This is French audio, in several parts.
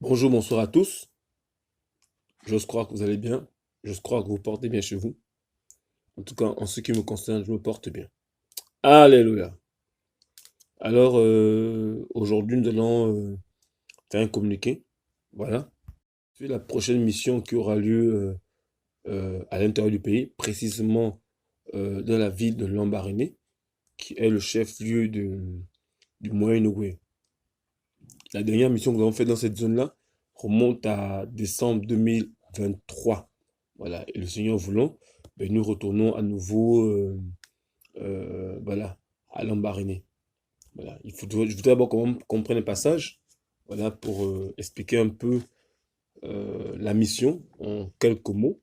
Bonjour, bonsoir à tous. J'ose croire que vous allez bien. J'ose croire que vous portez bien chez vous. En tout cas, en ce qui me concerne, je me porte bien. Alléluia. Alors, aujourd'hui, nous allons faire un communiqué. Voilà. C'est la prochaine mission qui aura lieu à l'intérieur du pays, précisément dans la ville de Lambaréné, qui est le chef-lieu du Moyen-Ogooué. La dernière mission que nous avons faite dans cette zone-là remonte à décembre 2023. Voilà, et le Seigneur voulant, ben, nous retournons à nouveau voilà, à Lambaréné. Voilà. Je voudrais d'abord qu'on prenne un passage voilà, pour expliquer un peu la mission en quelques mots.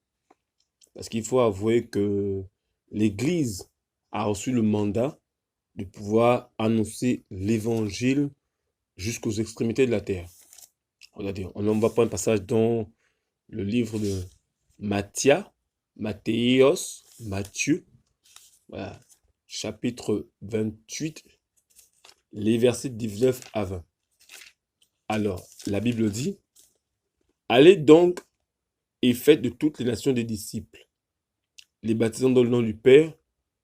Parce qu'il faut avouer que l'Église a reçu le mandat de pouvoir annoncer l'Évangile jusqu'aux extrémités de la terre. Regardez, on va prendre un passage dans le livre de Matthieu, voilà, chapitre 28, les versets 19 à 20. Alors, la Bible dit, allez donc et faites de toutes les nations des disciples, les baptisant dans le nom du Père,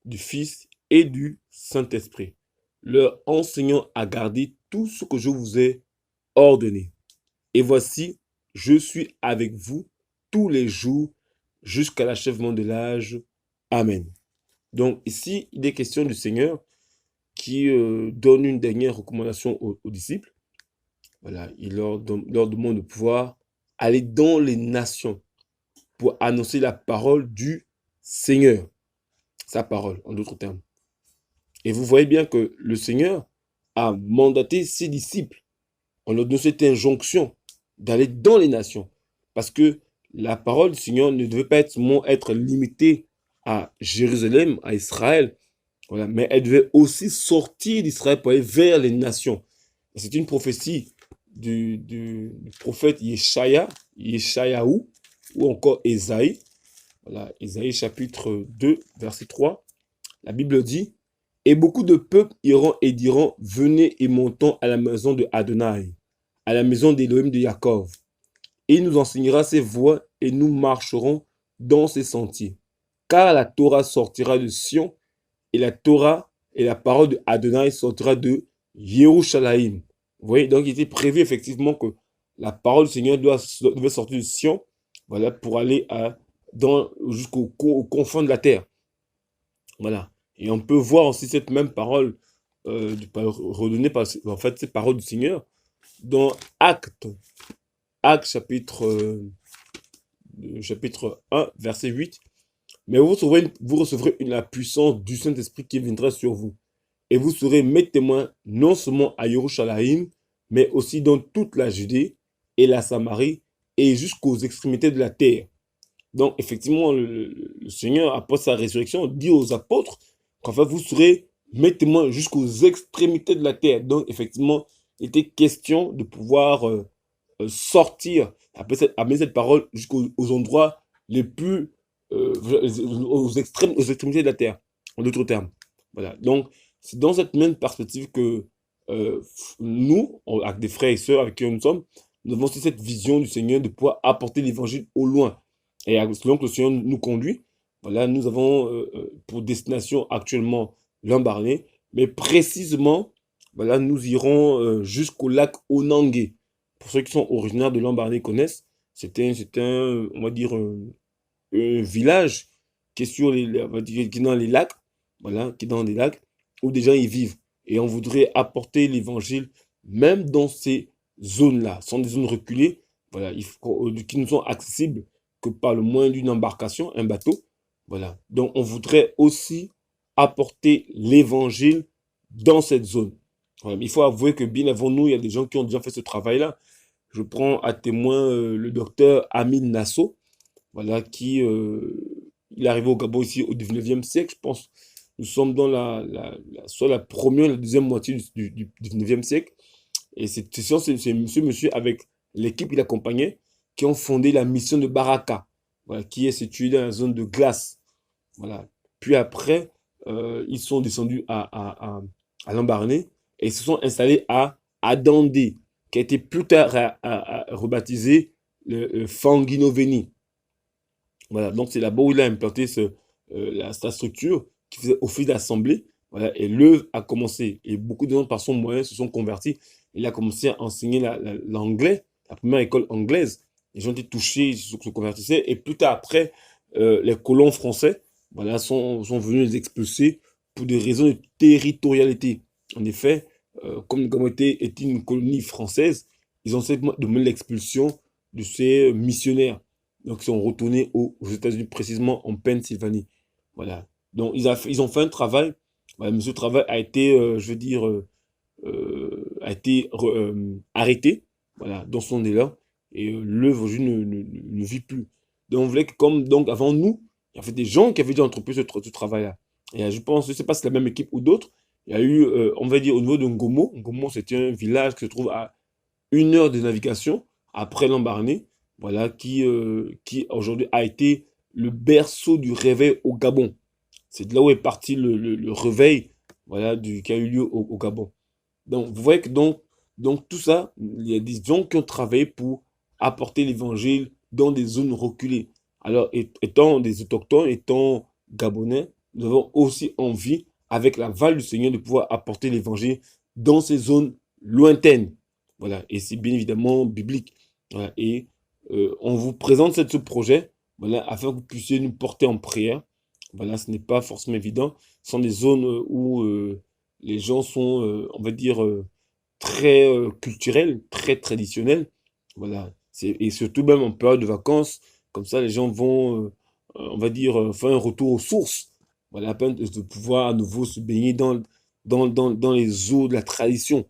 du Fils et du Saint-Esprit, leur enseignant à garder tout ce que je vous ai ordonné. Et voici, je suis avec vous tous les jours jusqu'à l'achèvement de l'âge. Amen. Donc ici, il est question du Seigneur qui donne une dernière recommandation aux disciples. Voilà, il leur demande de pouvoir aller dans les nations pour annoncer la parole du Seigneur. Sa parole, en d'autres termes. Et vous voyez bien que le Seigneur a mandaté ses disciples. On leur donne cette injonction d'aller dans les nations. Parce que la parole du Seigneur ne devait pas être limitée à Jérusalem, à Israël, voilà, mais elle devait aussi sortir d'Israël pour aller vers les nations. C'est une prophétie du prophète Yeshayahu, ou encore Ésaïe. Voilà, Ésaïe chapitre 2, verset 3. La Bible dit, et beaucoup de peuples iront et diront, venez et montons à la maison de Adonai, à la maison d'Élohim de Jacob. Et il nous enseignera ses voies et nous marcherons dans ses sentiers. Car la Torah sortira de Sion et la Torah et la parole de Adonai sortira de Yerushalayim. Vous voyez, donc il était prévu effectivement que la parole du Seigneur devait sortir de Sion, voilà, pour aller jusqu'au confins de la terre. Voilà. Et on peut voir aussi cette même parole redonnée par en fait, cette parole du Seigneur dans Actes chapitre 1, verset 8. Mais vous recevrez la puissance du Saint-Esprit qui viendra sur vous. Et vous serez mes témoins non seulement à Yerushalayim, mais aussi dans toute la Judée et la Samarie et jusqu'aux extrémités de la terre. Donc, effectivement, le Seigneur, après sa résurrection, dit aux apôtres qu'en fait, vous serez mes témoins jusqu'aux extrémités de la terre. Donc, effectivement, il était question de pouvoir sortir, amener cette parole jusqu'aux endroits les plus, aux extrémités de la terre, en d'autres termes. Voilà. Donc, c'est dans cette même perspective que nous, avec des frères et sœurs avec qui nous sommes, nous avons aussi cette vision du Seigneur de pouvoir apporter l'évangile au loin. Et selon que le Seigneur nous conduit, voilà, nous avons pour destination actuellement Lambaréné, mais précisément, voilà, nous irons jusqu'au lac Onangé. Pour ceux qui sont originaires de Lambaréné connaissent, c'est un, on va dire, un village qui est on va dire, qui est dans les lacs, voilà, qui est dans des lacs où des gens y vivent. Et on voudrait apporter l'évangile même dans ces zones-là. Ce sont des zones reculées, voilà, qui ne sont accessibles que par le moyen d'une embarcation, un bateau. Voilà. Donc on voudrait aussi apporter l'évangile dans cette zone. Voilà. Mais il faut avouer que bien avant nous, il y a des gens qui ont déjà fait ce travail-là. Je prends à témoin le docteur Amin Nasso, voilà, il est arrivé au Gabon ici au 19e siècle, je pense. Nous sommes dans soit la première ou la deuxième moitié du 19e siècle. Et c'est monsieur avec l'équipe qu'il accompagnait qui ont fondé la mission de Baraka, voilà, qui est située dans la zone de glace. Voilà. Puis après, ils sont descendus à Lambaréné et ils se sont installés à Adandé. qui a été plus tard rebaptisé le Fanguinoveni. Voilà, donc c'est là-bas où il a implanté sa structure qui faisait office d'assemblée. Voilà, et l'œuvre a commencé. Et beaucoup de gens, par son moyen, se sont convertis. Il a commencé à enseigner l'anglais, la première école anglaise. Les gens étaient touchés, ils se convertissaient. Et plus tard, après, les colons français, voilà, sont venus les expulser pour des raisons de territorialité. En effet, comme le Gabon était une colonie française, ils ont simplement demandé l'expulsion de ces missionnaires. Donc, ils sont retournés aux États-Unis, précisément en Pennsylvanie. Voilà. Donc, ils ont fait un travail. Voilà, mais ce travail a été, je veux dire, a été arrêté. Voilà, dans son élan. Et l'œuvre aujourd'hui ne vit plus. Donc, on voulait que, comme donc, avant nous, il y avait des gens qui avaient déjà entrepris ce travail-là. Et je pense, je ne sais pas si c'est la même équipe ou d'autres. Il y a eu, on va dire, au niveau de Ngomo. Ngomo, c'était un village qui se trouve à 1 heure de navigation après Lambaréné, voilà, qui aujourd'hui a été le berceau du réveil au Gabon. C'est de là où est parti le réveil, voilà, qui a eu lieu au Gabon. Donc, vous voyez que donc tout ça, il y a des gens qui ont travaillé pour apporter l'évangile dans des zones reculées. Alors, étant des autochtones, étant gabonais, nous avons aussi envie, avec la l'aval du Seigneur, de pouvoir apporter l'évangile dans ces zones lointaines. Voilà, et c'est bien évidemment biblique. Voilà, et on vous présente ce projet, voilà, afin que vous puissiez nous porter en prière. Voilà, ce n'est pas forcément évident. Ce sont des zones où les gens sont, on va dire, très culturels, très traditionnels. Voilà. Et surtout même en période de vacances, comme ça, les gens vont, on va dire, faire un retour aux sources. Voilà, afin de pouvoir à nouveau se baigner dans les eaux de la tradition.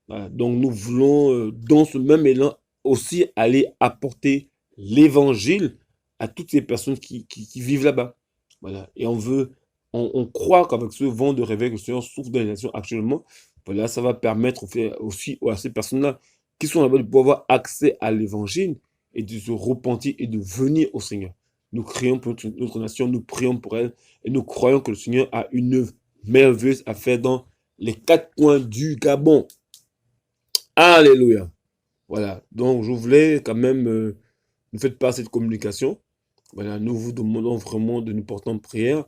Voilà. Donc nous voulons, dans ce même élan, aussi aller apporter l'évangile à toutes ces personnes qui vivent là-bas. Voilà. Et on croit qu'avec ce vent de réveil que le Seigneur souffle dans les nations actuellement, voilà, ça va permettre aussi à ces personnes-là qui sont là-bas de pouvoir avoir accès à l'évangile et de se repentir et de venir au Seigneur. Nous crions pour notre nation, nous prions pour elle et nous croyons que le Seigneur a une œuvre merveilleuse à faire dans les 4 coins du Gabon. Alléluia. Voilà. Donc, je voulais quand même, ne faites pas cette communication. Voilà, nous vous demandons vraiment de nous porter en prière.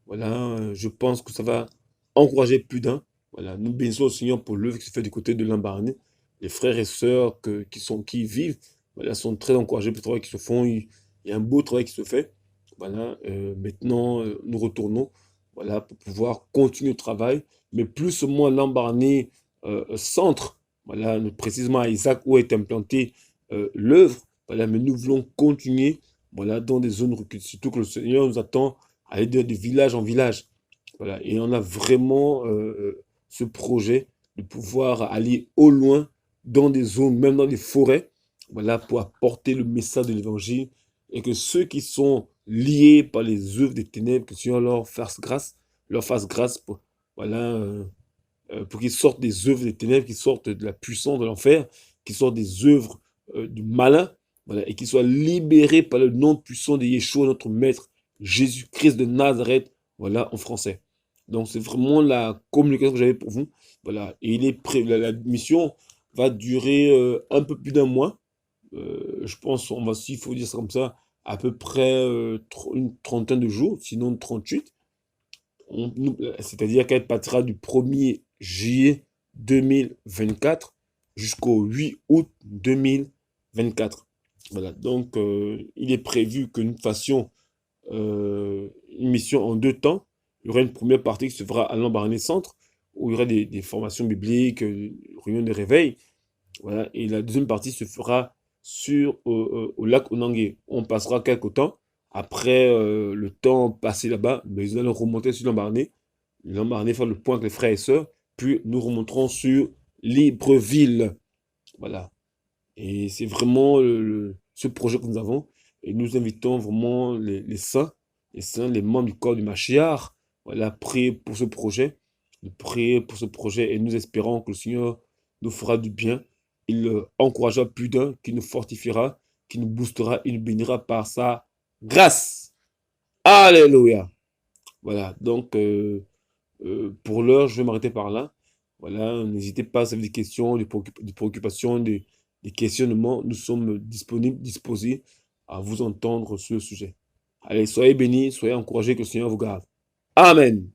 Voilà, je pense que ça va encourager plus d'un. Voilà, nous bénissons le Seigneur pour l'œuvre qui se fait du côté de l'Embarné. Les frères et sœurs qui y vivent, voilà, sont très encouragés pour le travail qui se font. Il y a un beau travail qui se fait. Voilà, maintenant, nous retournons, voilà, pour pouvoir continuer le travail. Mais plus seulement l'Embarné centre, voilà, précisément à Isaac où est implantée l'œuvre. Voilà, mais nous voulons continuer, voilà, dans des zones reculées. Surtout que le Seigneur nous attend à aller de village en village. Voilà, et on a vraiment ce projet de pouvoir aller au loin dans des zones, même dans les forêts, voilà, pour apporter le message de l'évangile et que ceux qui sont liés par les œuvres des ténèbres, que le Seigneur leur fasse grâce pour, voilà, pour qu'ils sortent des œuvres des ténèbres, qu'ils sortent de la puissance de l'enfer, qu'ils sortent des œuvres du malin, voilà, et qu'ils soient libérés par le nom puissant de Yeshua, notre Maître, Jésus-Christ de Nazareth, voilà, en français. Donc, c'est vraiment la communication que j'avais pour vous. Voilà, et la mission va durer un peu plus d'1 mois. Je pense, s'il faut dire ça comme ça, à peu près une trentaine de jours, sinon 38. C'est-à-dire qu'elle partira du 1er juillet 2024 jusqu'au 8 août 2024. Voilà, donc il est prévu que nous fassions une mission en 2 temps. Il y aura une première partie qui se fera à l'Embarné Centre, où il y aura des formations bibliques, réunions de réveil. Voilà, et la deuxième partie se fera au lac Onangé. On passera quelques temps. Après le temps passé là-bas, mais nous allons remonter sur l'Embarné, faire le point avec les frères et sœurs, puis nous remonterons sur Libreville. Voilà. Et c'est vraiment ce projet que nous avons. Et nous invitons vraiment les saints, les membres du corps du Machiar, voilà, à prier pour ce projet, de prier pour ce projet. Et nous espérons que le Seigneur nous fera du bien. Il encouragera plus d'un, qui nous fortifiera, qui nous boostera, il nous bénira par sa grâce. Alléluia. Voilà, donc pour l'heure, je vais m'arrêter par là. Voilà, n'hésitez pas, si vous avez des questions, des préoccupations, des questionnements. Nous sommes disponibles, disposés à vous entendre sur le sujet. Allez, soyez bénis, soyez encouragés, que le Seigneur vous garde. Amen.